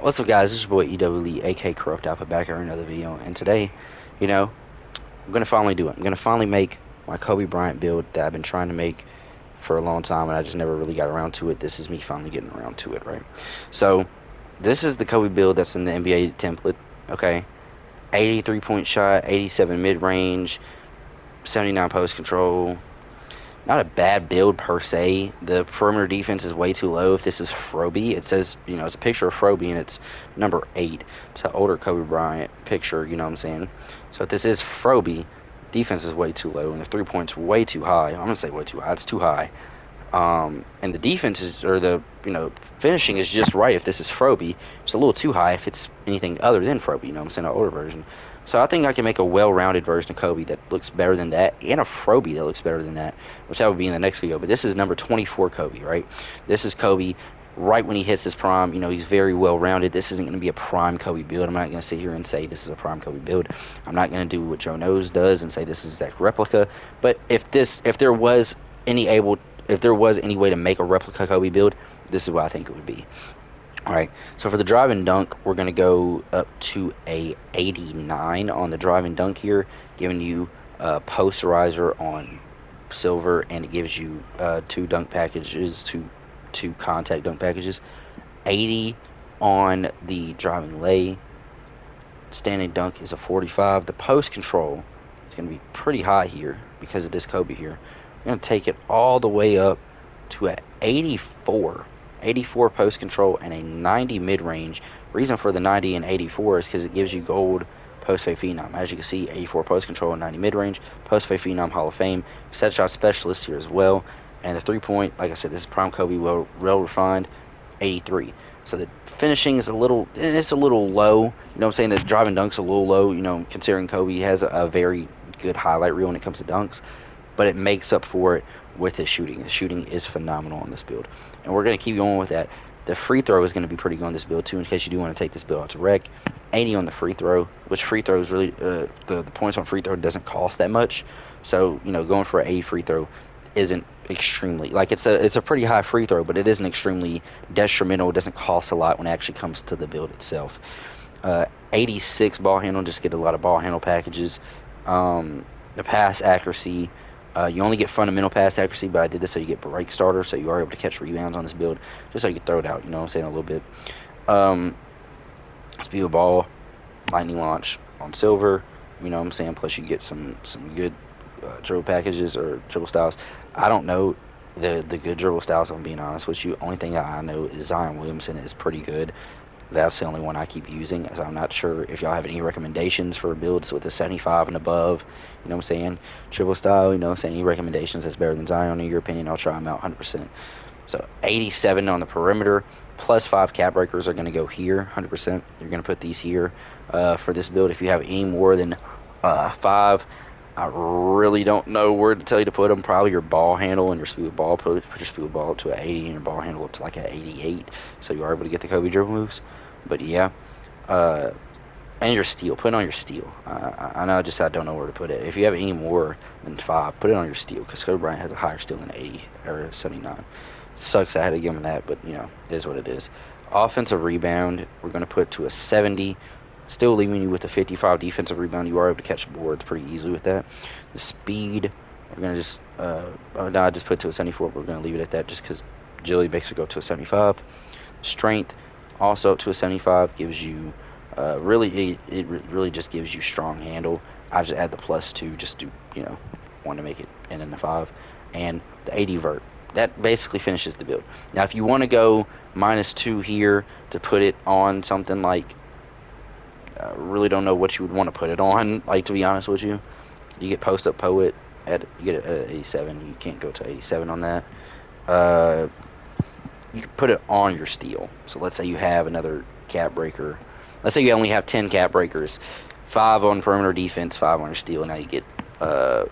What's up, guys? This is your boy EWLE, aka Corrupt Alpha, back here in another video. And today, you know, I'm gonna finally do it. I'm gonna finally make my Kobe Bryant build that I've been trying to make for a long time, and I just never really got around to it. This is me finally getting around to it, right? So, this is the Kobe build that's in the NBA template. Okay, 83-point shot, 87 mid range, 79 post control, not a bad build per se. The perimeter defense is way too low. If this is Froby, it says, it's a picture of Froby and it's number 8. It's an older Kobe Bryant picture, you know what I'm saying? So if this is Froby, defense is way too low and the 3 points way too high. I'm going to say way too high. It's too high. And the defense is, or the, finishing is just right if this is Froby. It's a little too high if it's anything other than Froby, you know what I'm saying? An older version. So I think I can make a well-rounded version of Kobe that looks better than that, and a Froby that looks better than that, which that would be in the next video. But this is number 24 Kobe, right? This is Kobe right when he hits his prime. He's very well-rounded. This isn't going to be a prime Kobe build. I'm not going to sit here and say this is a prime Kobe build. I'm not going to do what Joe Knows does and say this is exact replica. But any able if there was any way to make a replica Kobe build, this is what I think it would be. All right, so for the drive and dunk, we're going to go up to a 89 on the drive and dunk here, giving you a posterizer on silver, and it gives you two dunk packages, two contact dunk packages. 80 on the driving lay. Standing dunk is a 45. The post control is going to be pretty high here because of this Kobe here. I'm going to take it all the way up to an 84. 84 post control and a 90 mid range. Reason for the 90 and 84 is because it gives you gold post fade phenom. As you can see, 84 post control and 90 mid range. Post fade phenom Hall of Fame. Set shot specialist here as well. And the 3 point, like I said, this is prime Kobe, well refined, 83. So the finishing is it's a little low. You know what I'm saying? The driving dunk's a little low, considering Kobe has a very good highlight reel when it comes to dunks. But it makes up for it with his shooting. The shooting is phenomenal on this build. And we're going to keep going with that. The free throw is going to be pretty good on this build, too, in case you do want to take this build out to rec. 80 on the free throw, which free throw is really, the points on free throw doesn't cost that much. So, going for an 80 free throw isn't extremely, like, it's a pretty high free throw, but it isn't extremely detrimental. It doesn't cost a lot when it actually comes to the build itself. 86 ball handle, just get a lot of ball handle packages. The pass accuracy, you only get fundamental pass accuracy, but I did this so you get break starter, so you are able to catch rebounds on this build, just so you can throw it out, you know what I'm saying, a little bit. Speed of ball, lightning launch on silver, you know what I'm saying, plus you get some good dribble packages or dribble styles. I don't know the good dribble styles, if I'm being honest with you. Only thing that I know is Zion Williamson is pretty good. That's the only one I keep using. So I'm not sure if y'all have any recommendations for builds with a 75 and above. You know what I'm saying? Triple style, you know what I'm saying? Any recommendations that's better than Zion, in your opinion? I'll try them out 100%. So 87 on the perimeter, plus 5 cap breakers are going to go here 100%. You're going to put these here for this build. If you have any more than 5, I really don't know where to tell you to put them. Probably your ball handle and your speed with ball. Put your speed with ball up to an 80 and your ball handle up to like an 88. So you are able to get the Kobe dribble moves. But yeah, uh, and your steal. Put it on your steal. I know I don't know where to put it. If you have any more than 5, put it on your steal because Kobe Bryant has a higher steal than 80 or 79. Sucks I had to give him that, but it is what it is. Offensive rebound, we're going to put to a 70. Still leaving you with a 55 defensive rebound. You are able to catch boards pretty easily with that. The speed, we're going to just, no, I just put it to a 74, but we're going to leave it at that just because agility makes it go to a 75. Strength, also up to a 75, gives you, it really just gives you strong handle. I just add the +2 just to, want to make it in the 5. And the 80 vert. That basically finishes the build. Now, if you want to go -2 here to put it on something like, I really don't know what you would want to put it on, like, to be honest with you. You get post up poet you get it at 87. You can't go to 87 on that. Uh, you can put it on your steel. So let's say you have another cap breaker. Let's say you only have 10 cap breakers, 5 on perimeter defense, 5 on your steel. Now you get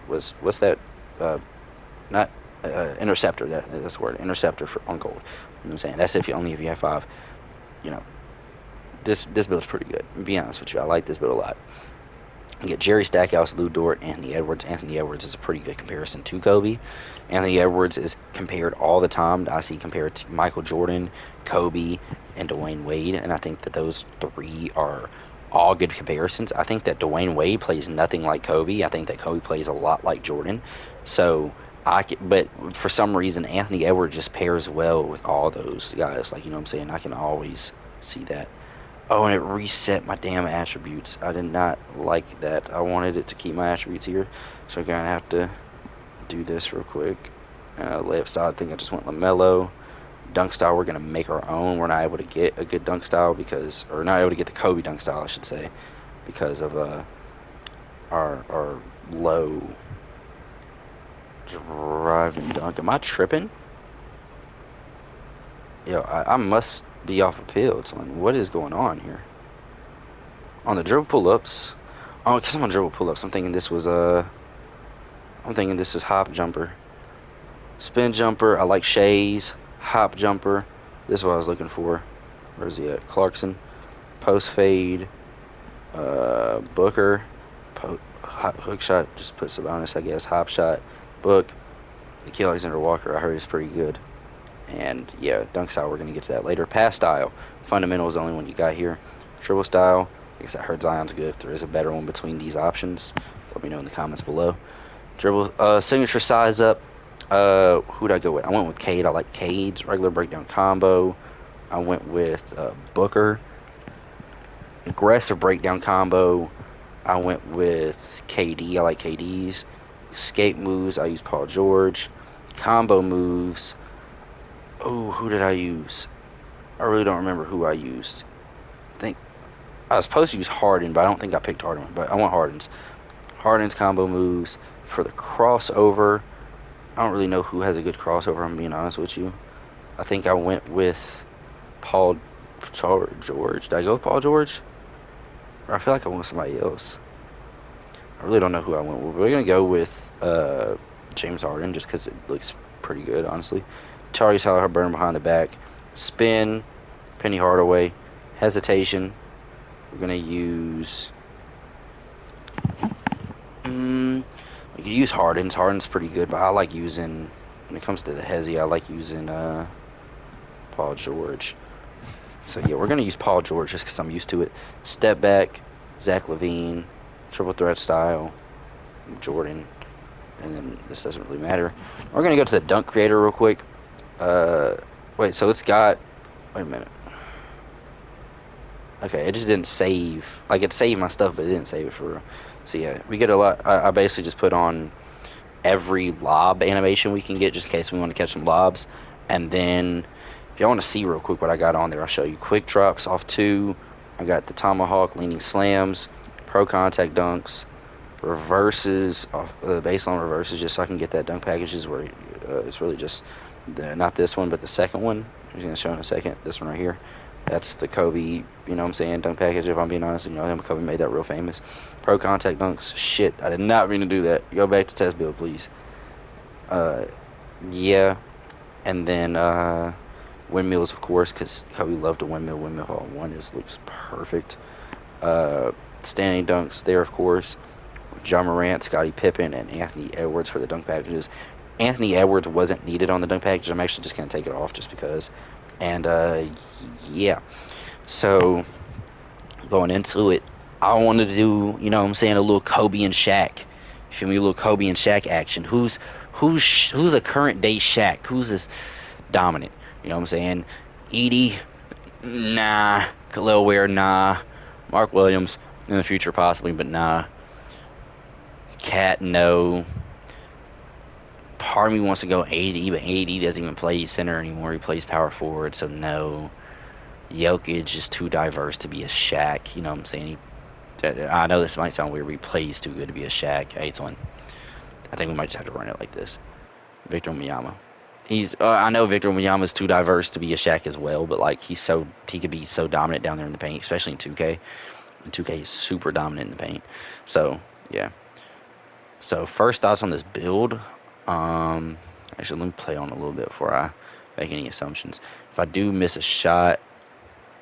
what's that? Not interceptor. That's the word. Interceptor on gold. You know what I'm saying? That's if you have 5. You know, this build's pretty good. To be honest with you, I like this build a lot. You get Jerry Stackhouse, Lou Dort, Anthony Edwards. Anthony Edwards is a pretty good comparison to Kobe. Anthony Edwards is compared all the time. I see compared to Michael Jordan, Kobe, and Dwayne Wade, and I think that those three are all good comparisons. I think that Dwayne Wade plays nothing like Kobe. I think that Kobe plays a lot like Jordan. So but for some reason, Anthony Edwards just pairs well with all those guys. Like, you know what I'm saying? I can always see that. Oh, and it reset my damn attributes. I did not like that. I wanted it to keep my attributes here. So I'm going to have to do this real quick. Layup style, I think I just went LaMelo. Dunk style, we're going to make our own. We're not able to get a good dunk style because, or not able to get the Kobe dunk style, I should say, because of our low driving dunk. Am I tripping? Yo, I must be off a pill. What is going on here? On the dribble pull-ups. Oh, because I'm on dribble pull-ups. I'm thinking this was I'm thinking this is hop jumper. Spin jumper. I like Shay's. Hop jumper. This is what I was looking for. Where's he at? Clarkson. Post fade. Booker. Hook shot. Just put Sabonis, I guess. Hop shot. Book. Nikhil Alexander Walker. I heard he's pretty good. And yeah, dunk style. We're gonna get to that later. Pass style. Fundamental is the only one you got here. Dribble style. I guess I heard Zion's good. If there is a better one between these options, let me know in the comments below. Dribble, signature size up. Who'd I go with? I went with Cade. I like Cade's regular breakdown combo. I went with Booker. Aggressive breakdown combo. I went with KD. I like KD's. Escape moves. I use Paul George. Combo moves. Oh, who did I use? I really don't remember who I used. I think I was supposed to use Harden, but I don't think I picked Harden. But I want Harden's combo moves for the crossover. I don't really know who has a good crossover. I'm being honest with you. I think I went with Paul George. Did I go with Paul George? Or I feel like I went with somebody else. I really don't know who I went with. We're gonna go with James Harden just because it looks pretty good, honestly. Tyrese Halliburton behind the back. Spin. Penny Hardaway. Hesitation. We're gonna use. We could use Harden's. Harden's pretty good, but I like using. When it comes to the hezi, I like using Paul George. So yeah, we're gonna use Paul George just because I'm used to it. Step back, Zach LaVine, triple threat style, Jordan, and then this doesn't really matter. We're gonna go to the dunk creator real quick. Wait, so it's got. Wait a minute. Okay, it just didn't save. Like, it saved my stuff, but it didn't save it for real. So yeah, we get a lot. I basically just put on every lob animation we can get just in case we want to catch some lobs. And then if y'all want to see real quick what I got on there, I'll show you. Quick drops off 2. I got the tomahawk leaning slams, pro contact dunks, reverses off baseline reverses just so I can get that dunk packages where it's really just not this one but the second one. I'm going to show in a second. This one right here. That's the Kobe, you know what I'm saying, dunk package, if I'm being honest. You know, him, Kobe made that real famous. Pro contact dunks. Shit, I did not mean to do that. Go back to test build, please. Yeah. And then windmills, of course, because Kobe loved a windmill. Windmill Hall 1 looks perfect. Standing dunks there, of course. John Morant, Scottie Pippen, and Anthony Edwards for the dunk packages. Anthony Edwards wasn't needed on the dunk package. I'm actually just going to take it off just because. And yeah, so going into it, I wanted to do, you know what I'm saying, a little Kobe and Shaq. You feel me? A little Kobe and Shaq action. Who's a current day Shaq? Who's this dominant? You know what I'm saying? Edie, nah. Khalil Ware, nah. Mark Williams in the future possibly, but nah. Cat, no. Part of me wants to go AD, but AD doesn't even play center anymore. He plays power forward, so no. Jokic is too diverse to be a Shaq. You know what I'm saying? I know this might sound weird, but he plays too good to be a Shaq. Hey, it's one. I think we might just have to run it like this. Victor Wembanyama. I know Victor Wembanyama is too diverse to be a Shaq as well, but like he could be so dominant down there in the paint, especially in 2K. And 2K is super dominant in the paint. So yeah. So first thoughts on this build. Actually, let me play on a little bit before I make any assumptions. If I do miss a shot,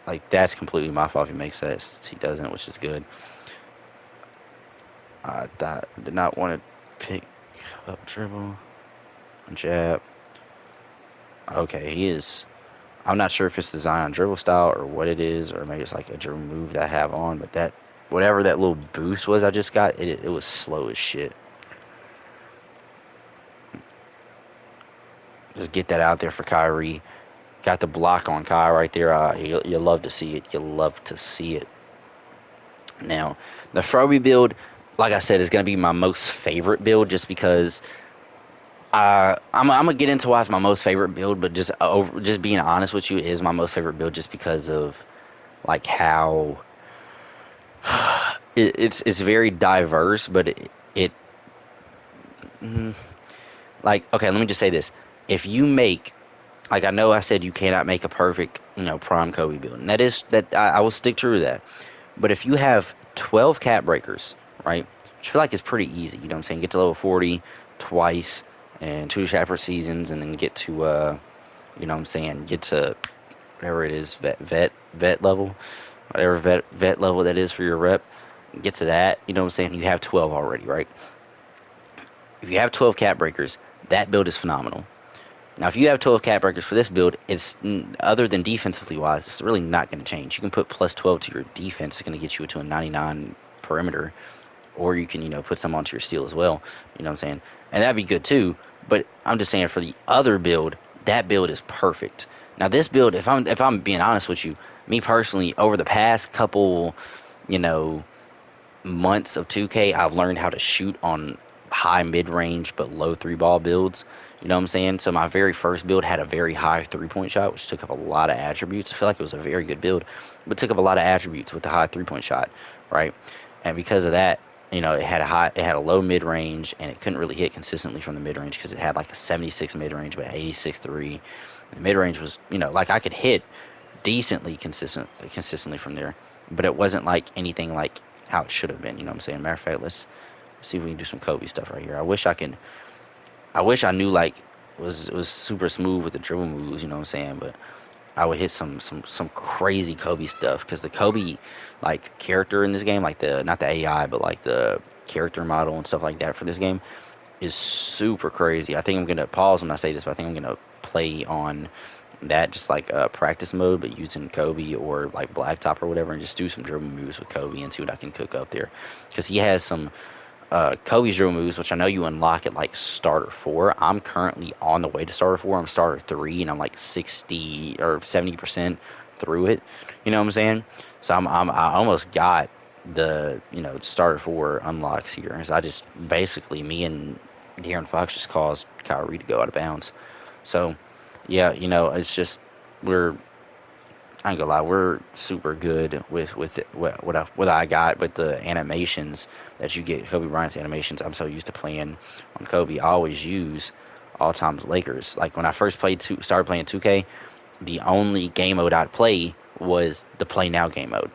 like that's completely my fault if he makes that. He doesn't, which is good. did not want to pick up dribble, jab. Okay, he is. I'm not sure if it's designed on dribble style or what it is, or maybe it's like a dribble move that I have on. But that whatever that little boost was I just got, it was slow as shit. Just get that out there for Kyrie. Got the block on Kai right there. You love to see it. You love to see it. Now, the Froby build, like I said, is going to be my most favorite build just because I'm gonna get into why it's my most favorite build, but just being honest with you, it is my most favorite build just because of like how it's very diverse, but it mm, like okay, let me just say this: if you make like I know I said you cannot make a perfect prime Kobe build, and that is that I will stick true to that. But if you have 12 cat breakers, right, which I feel like is pretty easy, you know what I'm saying? Get to level 40 twice and two chapter seasons, and then get to you know what I'm saying, get to whatever it is, vet level, whatever vet level that is for your rep. Get to that, you know what I'm saying? You have 12 already, right? If you have 12 cat breakers, that build is phenomenal. Now, if you have 12 cat breakers for this build, it's other than defensively wise, it's really not going to change. You can put plus 12 to your defense, it's going to get you to a 99 perimeter, or you can put some onto your steal as well. You know what I'm saying? And that'd be good too. But I'm just saying for the other build, that build is perfect. Now, this build, if I'm being honest with you, me personally, over the past couple, you know, months of 2K, I've learned how to shoot on high mid range but low three ball builds. You know what I'm saying? So my very first build had a very high 3 point shot, which took up a lot of attributes. I feel like it was a very good build, but took up a lot of attributes with the high 3 point shot, right? And because of that, it had a low mid range, and it couldn't really hit consistently from the mid range because it had like a 76 mid range but 86 three. The mid range was like I could hit decently consistently from there, but it wasn't like anything like how it should have been. You know what I'm saying? Matter of fact, let's see if we can do some Kobe stuff right here. I wish I knew like was super smooth with the dribble moves. You know what I'm saying? But I would hit some crazy Kobe stuff because the Kobe like character in this game, like the not the AI, but like the character model and stuff like that for this game is super crazy. I think I'm gonna pause when I say this, but I think I'm gonna play on that just like practice mode, but using Kobe or like Blacktop or whatever, and just do some dribble moves with Kobe and see what I can cook up there. Because he has some Kobe's dribble moves, which I know you unlock at like starter 4. I'm currently on the way to starter 4. I'm starter 3, and I'm like 60 or 70% through it. You know what I'm saying? So I almost got the starter 4 unlocks here. So I just basically me and De'Aaron Fox just caused Kyrie to go out of bounds. So yeah, it's just we're I ain't gonna lie, we're super good with what I got, but the animations that you get, Kobe Bryant's animations, I'm so used to playing on Kobe. I always use all times Lakers. Like when I first started playing 2K, the only game mode I'd play was the play now game mode.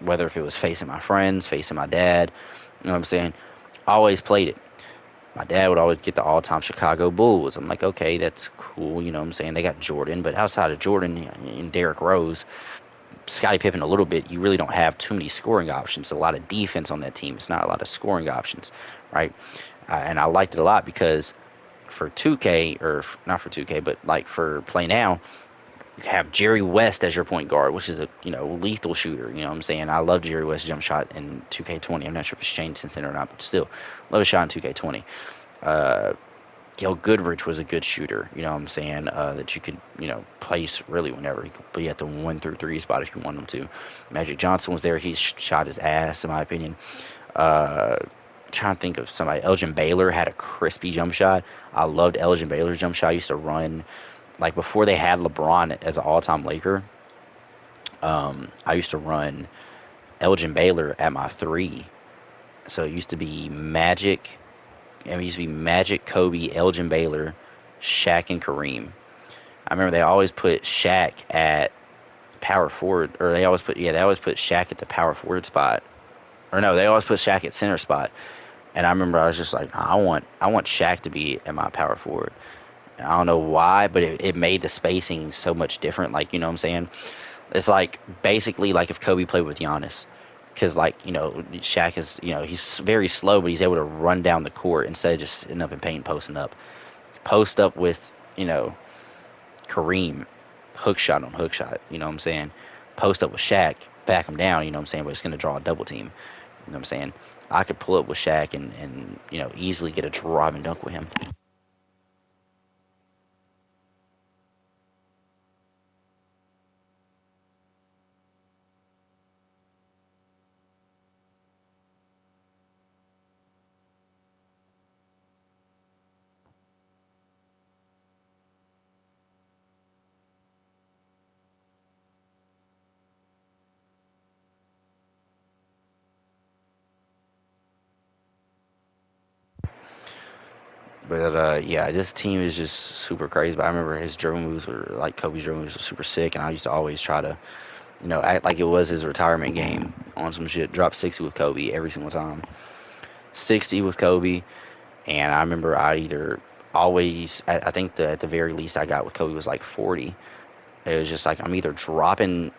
Whether if it was facing my friends, facing my dad, you know what I'm saying? I always played it. My dad would always get the all-time Chicago Bulls. I'm like, okay, that's cool. You know what I'm saying? They got Jordan, but outside of Jordan and Derrick Rose, Scottie Pippen a little bit, you really don't have too many scoring options. A lot of defense on that team. It's not a lot of scoring options, right? And I liked it a lot because for 2K, or not for 2K, but like for Play Now, you have Jerry West as your point guard, which is a lethal shooter. You know what I'm saying? I love Jerry West's jump shot in 2K20. I'm not sure if it's changed since then or not, but still, love a shot in 2K20. Uh, Gail Goodrich was a good shooter, you know what I'm saying, that you could, place really whenever. He could be at the 1 through 3 spot if you want him to. Magic Johnson was there. He shot his ass, in my opinion. Uh, Trying to think of somebody. Elgin Baylor had a crispy jump shot. I loved Elgin Baylor's jump shot. I used to run, like before they had LeBron as an all-time Laker, I used to run Elgin Baylor at my 3. So it used to be Magic. It used to be Magic, Kobe, Elgin Baylor, Shaq, and Kareem. I remember they always put Shaq at power forward, or they always put Shaq at the power forward spot, or no, they always put Shaq at center spot. And I remember I was just like, "Nah, I want Shaq to be at my power forward." And I don't know why, but it made the spacing so much different. Like, you know what I'm saying? It's like basically like if Kobe played with Giannis. because like Shaq is he's very slow, but he's able to run down the court instead of just sitting up in paint posting up. Post up with you know Kareem, hook shot on hook shot. You know what I'm saying? Post up with Shaq, back him down. You know what I'm saying? But it's gonna draw a double team. You know what I'm saying? I could pull up with Shaq and easily get a drive and dunk with him. But yeah, this team is just super crazy. But I remember his dribble moves were like Kobe's dribble moves were super sick, and I used to always try to act like it was his retirement game on some shit. Drop 60 with Kobe every single time. 60 with Kobe, and I remember I either always I think the at the very least I got with Kobe was like 40. It was just like I'm either dropping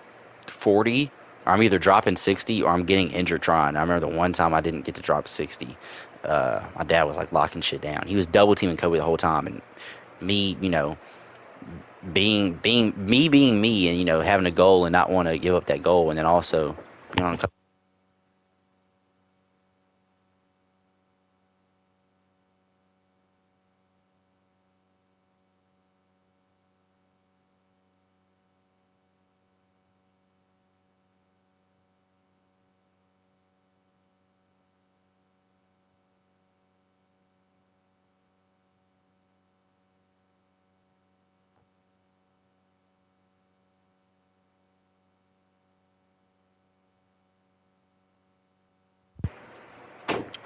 40 or I'm either dropping 60 or I'm getting injured trying. I remember the one time I didn't get to drop 60. My dad was like locking shit down. He was double teaming Kobe the whole time, and me, being me, and having a goal and not want to give up that goal, and then also, you know,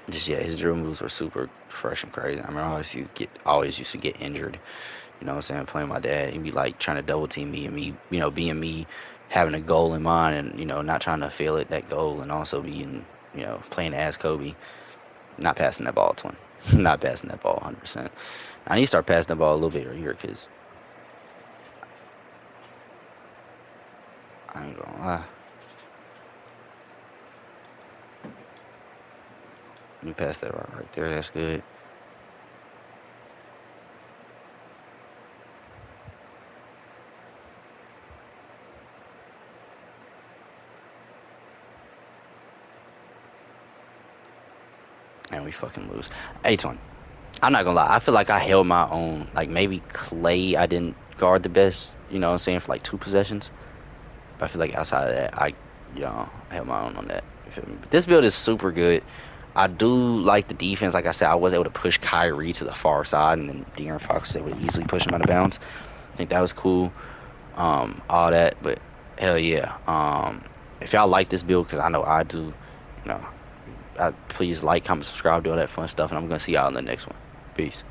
just yeah, his drill moves were super fresh and crazy. I mean, always used to get injured. You know what I'm saying? Playing my dad, he'd be like trying to double team me and me, being me, having a goal in mind and not trying to fail at that goal, and also being playing as Kobe, not passing that ball, twin, not passing that ball 100%. I need to start passing the ball a little bit earlier because I ain't gonna lie. Let me pass that right there. That's good. And we fucking lose. Hey, twin. I'm not gonna lie. I feel like I held my own. Like maybe Clay, I didn't guard the best. You know what I'm saying, for like two possessions. But I feel like outside of that, I held my own on that. You feel me? But this build is super good. I do like the defense. Like I said, I was able to push Kyrie to the far side, and then De'Aaron Fox was able to easily push him out of bounds. I think that was cool. All that, but hell yeah. If y'all like this build, because I know I do, please like, comment, subscribe, do all that fun stuff, and I'm gonna see y'all in the next one. Peace.